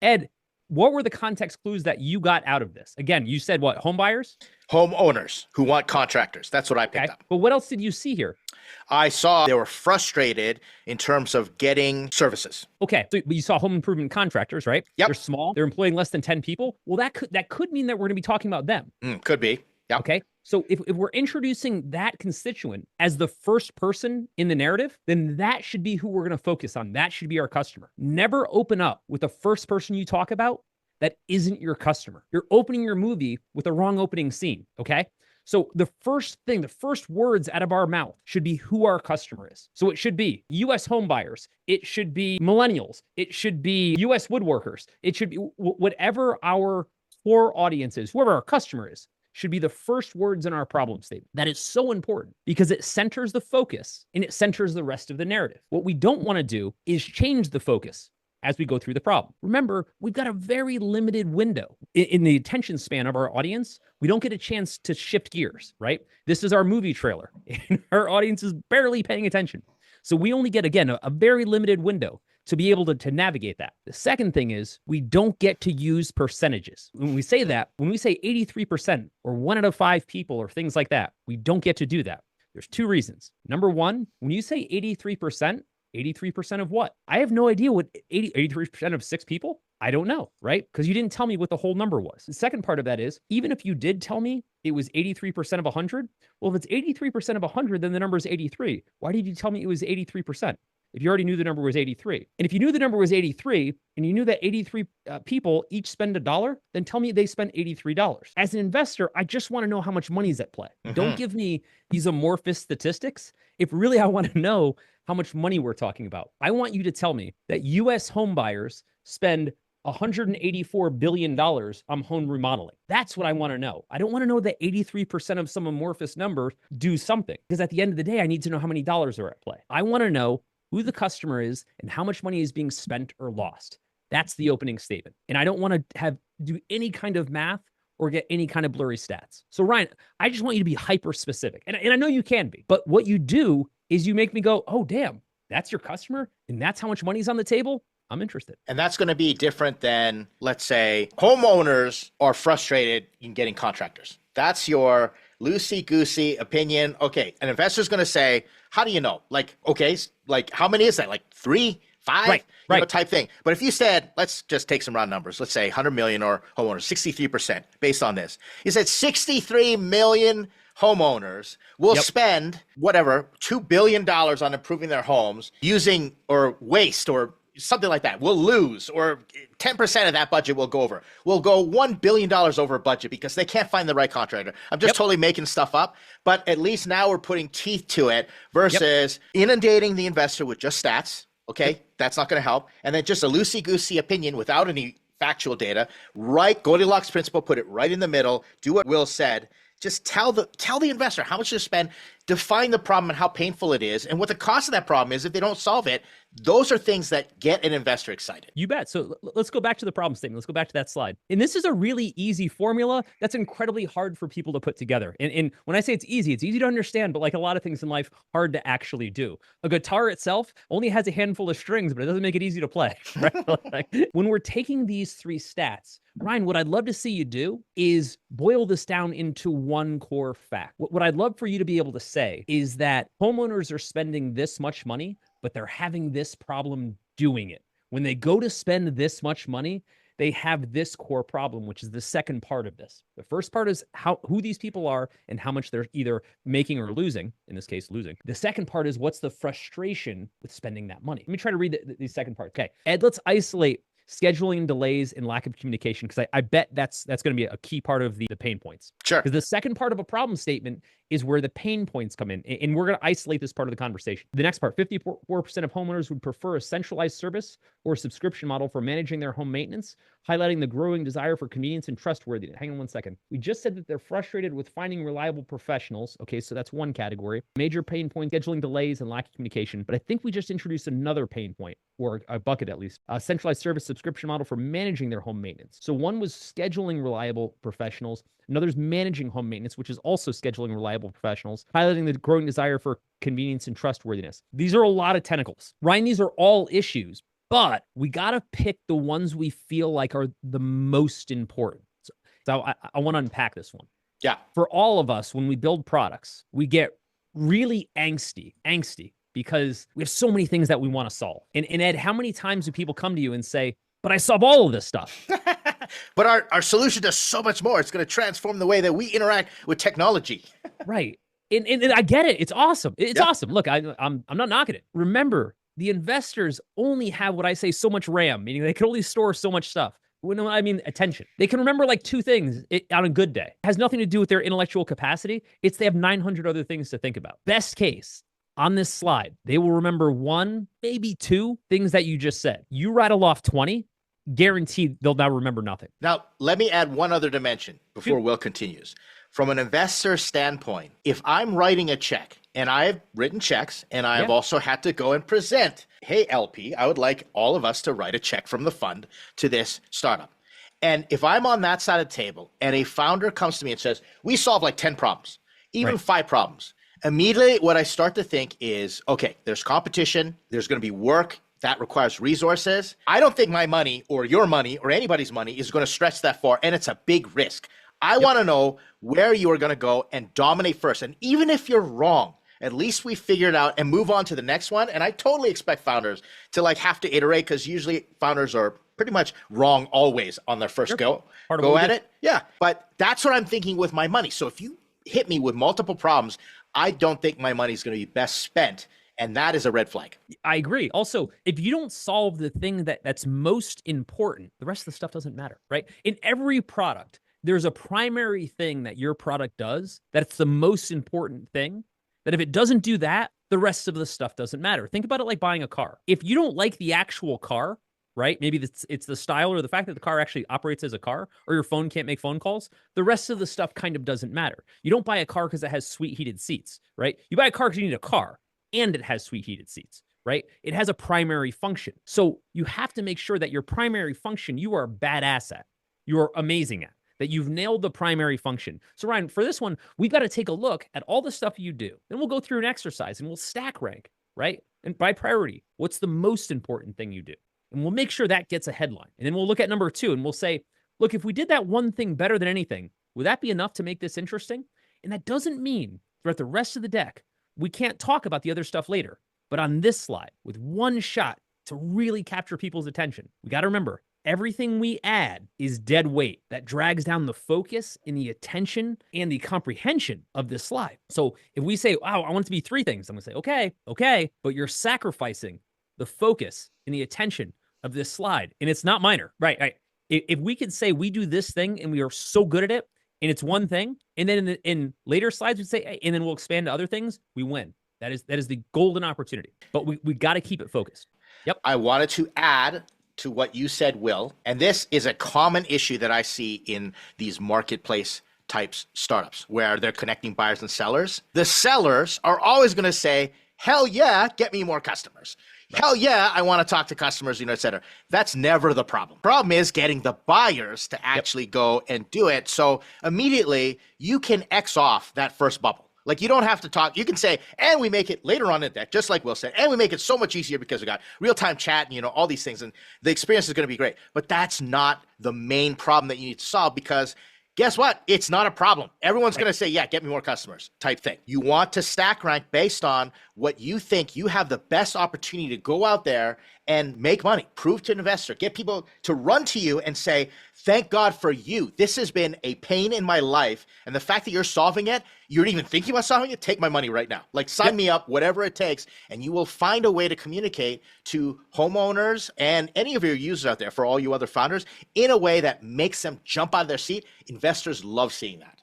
Ed, what were the context clues that you got out of this? Again, you said what? Home buyers? Homeowners who want contractors. That's what I picked Okay. up. But what else did you see here? I saw they were frustrated in terms of getting services. Okay. So you saw home improvement contractors, right? Yep. They're small. They're employing less than 10 people. Well, that could mean that we're going to be talking about them. Could be. Yep. Okay. So if we're introducing that constituent as the first person in the narrative, then that should be who we're going to focus on. That should be our customer. Never open up with the first person you talk about that isn't your customer. You're opening your movie with the wrong opening scene. Okay. So the first thing, the first words out of our mouth should be who our customer is. So it should be US home buyers. It should be millennials. It should be US woodworkers. It should be whatever our core audience is, whoever our customer is, should be the first words in our problem statement. That is so important because it centers the focus and it centers the rest of the narrative. What we don't want to do is change the focus as we go through the problem. Remember, we've got a very limited window in the attention span of our audience. We don't get a chance to shift gears, right? This is our movie trailer and our audience is barely paying attention. So we only get, again, a very limited window to be able to navigate that. The second thing is we don't get to use percentages. When we say that, when we say 83% or 1 out of 5 people or things like that, we don't get to do that. There's 2 reasons. Number one, when you say 83%, 83% of what? I have no idea what 83% of 6 people. I don't know, right? Because you didn't tell me what the whole number was. The second part of that is, even if you did tell me it was 83% of 100, well, if it's 83% of 100, then the number is 83. Why did you tell me it was 83%? If you already knew the number was 83. And if you knew the number was 83 and you knew that 83 people each spend $1, then tell me they spend $83. As an investor, I just want to know how much money is at play. Don't give me these amorphous statistics. If really I want to know how much money we're talking about, I want you to tell me that US home buyers spend $184 billion on home remodeling. That's what I want to know. I don't want to know that 83% of some amorphous number do something, because at the end of the day, I need to know how many dollars are at play. I want to know who the customer is and how much money is being spent or lost. That's the opening statement. And I don't want to do any kind of math or get any kind of blurry stats. So Ryan, I just want you to be hyper specific. And I know you can be, but what you do is you make me go, oh, damn, that's your customer and that's how much money's on the table. I'm interested. And that's going to be different than, let's say, homeowners are frustrated in getting contractors. That's your loosey-goosey opinion. Okay, an investor's going to say, how do you know? Like, okay, like how many is that? Like 3, 5, right. Type thing. But if you said, let's just take some round numbers. Let's say 100 million or homeowners, 63% based on this. You said 63 million homeowners will spend whatever, $2 billion on improving their homes using or waste or something like that. We'll lose, or 10% of that budget will go over. We'll go $1 billion over budget because they can't find the right contractor. I'm just totally making stuff up, but at least now we're putting teeth to it versus inundating the investor with just stats. Okay, that's not going to help. And then just a loosey-goosey opinion without any factual data. Right, Goldilocks principle, put it right in the middle. Do what Will said. Just tell the investor how much to spend, define the problem and how painful it is, and what the cost of that problem is if they don't solve it. Those are things that get an investor excited. You bet. So let's go back to the problem statement. Let's go back to that slide. And this is a really easy formula that's incredibly hard for people to put together. And when I say it's easy to understand, but like a lot of things in life, hard to actually do. A guitar itself only has a handful of strings, but it doesn't make it easy to play, right? Like, when we're taking these 3 stats, Ryan, what I'd love to see you do is boil this down into one core fact. What I'd love for you to be able to say is that homeowners are spending this much money, but they're having this problem doing it. When they go to spend this much money, they have this core problem, which is the second part of this. The first part is who these people are and how much they're either making or losing, in this case, losing. The second part is what's the frustration with spending that money. Let me try to read the second part. Okay, Ed, let's isolate scheduling delays and lack of communication, because I bet that's going to be a key part of the pain points. Sure. Because the second part of a problem statement is where the pain points come in, and we're going to isolate this part of the conversation. The next part, 54% of homeowners would prefer a centralized service or subscription model for managing their home maintenance, highlighting the growing desire for convenience and trustworthiness. Hang on one second. We just said that they're frustrated with finding reliable professionals. Okay, so that's one category. Major pain points, scheduling delays and lack of communication. But I think we just introduced another pain point, or a bucket at least, a centralized service subscription model for managing their home maintenance. So one was scheduling reliable professionals. Another's managing home maintenance, which is also scheduling reliable professionals, highlighting the growing desire for convenience and trustworthiness. These are a lot of tentacles. Ryan, these are all issues. but we got to pick the ones we feel like are the most important. So I want to unpack this one. Yeah. For all of us, when we build products, we get really angsty because we have so many things that we want to solve. And Ed, how many times do people come to you and say, but I solve all of this stuff? But our solution does so much more. It's going to transform the way that we interact with technology. Right. And I get it. It's awesome. It's awesome. Look, I'm not knocking it. Remember, the investors only have what I say so much RAM, meaning they can only store so much stuff. When I mean attention, they can remember like two things on a good day. It has nothing to do with their intellectual capacity. It's they have 900 other things to think about. Best case, on this slide, they will remember one, maybe two things that you just said. You rattle off 20, guaranteed they'll now remember nothing. Now, let me add one other dimension before Will continues. From an investor standpoint, if I'm writing a check, and I've written checks, and I've also had to go and present, hey, LP, I would like all of us to write a check from the fund to this startup. And if I'm on that side of the table and a founder comes to me and says, we solve like 10 problems, even 5 problems, immediately what I start to think is, okay, there's competition, there's going to be work that requires resources. I don't think my money or your money or anybody's money is going to stretch that far, and it's a big risk. I want to know where you are going to go and dominate first. And even if you're wrong, at least we figure it out and move on to the next one. And I totally expect founders to like have to iterate, because usually founders are pretty much wrong always on their first go at it. Yeah. But that's what I'm thinking with my money. So if you hit me with multiple problems, I don't think my money is going to be best spent. And that is a red flag. I agree. Also, if you don't solve the thing that's most important, the rest of the stuff doesn't matter, right? In every product, there's a primary thing that your product does that's the most important thing, that if it doesn't do that, the rest of the stuff doesn't matter. Think about it like buying a car. If you don't like the actual car, right? Maybe it's the style or the fact that the car actually operates as a car, or your phone can't make phone calls. The rest of the stuff kind of doesn't matter. You don't buy a car because it has sweet heated seats, right? You buy a car because you need a car and it has sweet heated seats, right? It has a primary function. So you have to make sure that your primary function, you are badass at, you are amazing at, that you've nailed the primary function. So Ryan, for this one, we've got to take a look at all the stuff you do. Then we'll go through an exercise and we'll stack rank, right? And by priority, what's the most important thing you do? And we'll make sure that gets a headline. And then we'll look at number 2 and we'll say, look, if we did that one thing better than anything, would that be enough to make this interesting? And that doesn't mean throughout the rest of the deck, we can't talk about the other stuff later. But on this slide, with one shot to really capture people's attention, we got to remember, everything we add is dead weight that drags down the focus and the attention and the comprehension of this slide. So if we say, wow, I want it to be 3 things, I'm going to say, okay, but you're sacrificing the focus and the attention of this slide. And it's not minor, right? If we could say we do this thing and we are so good at it and it's one thing, and then in later slides we say, and then we'll expand to other things, we win. That is the golden opportunity. But we got to keep it focused. Yep. I wanted to add to what you said, Will, and this is a common issue that I see in these marketplace types startups where they're connecting buyers and sellers. The sellers are always going to say, hell yeah, get me more customers. Right. Hell yeah, I want to talk to customers, et cetera. That's never the problem. Problem is getting the buyers to actually go and do it. So immediately you can X off that first bubble. Like, you don't have to talk. You can say, and we make it later on in that, just like Will said, and we make it so much easier because we got real-time chat and, all these things, and the experience is going to be great. But that's not the main problem that you need to solve, because guess what? It's not a problem. Everyone's going to say, yeah, get me more customers type thing. You want to stack rank based on what you think you have the best opportunity to go out there and make money, prove to an investor, get people to run to you and say, thank God for you. This has been a pain in my life. And the fact that you're solving it, you're even thinking about solving it, take my money right now. Like, sign me up, whatever it takes. And you will find a way to communicate to homeowners and any of your users out there, for all you other founders, in a way that makes them jump out of their seat. Investors love seeing that.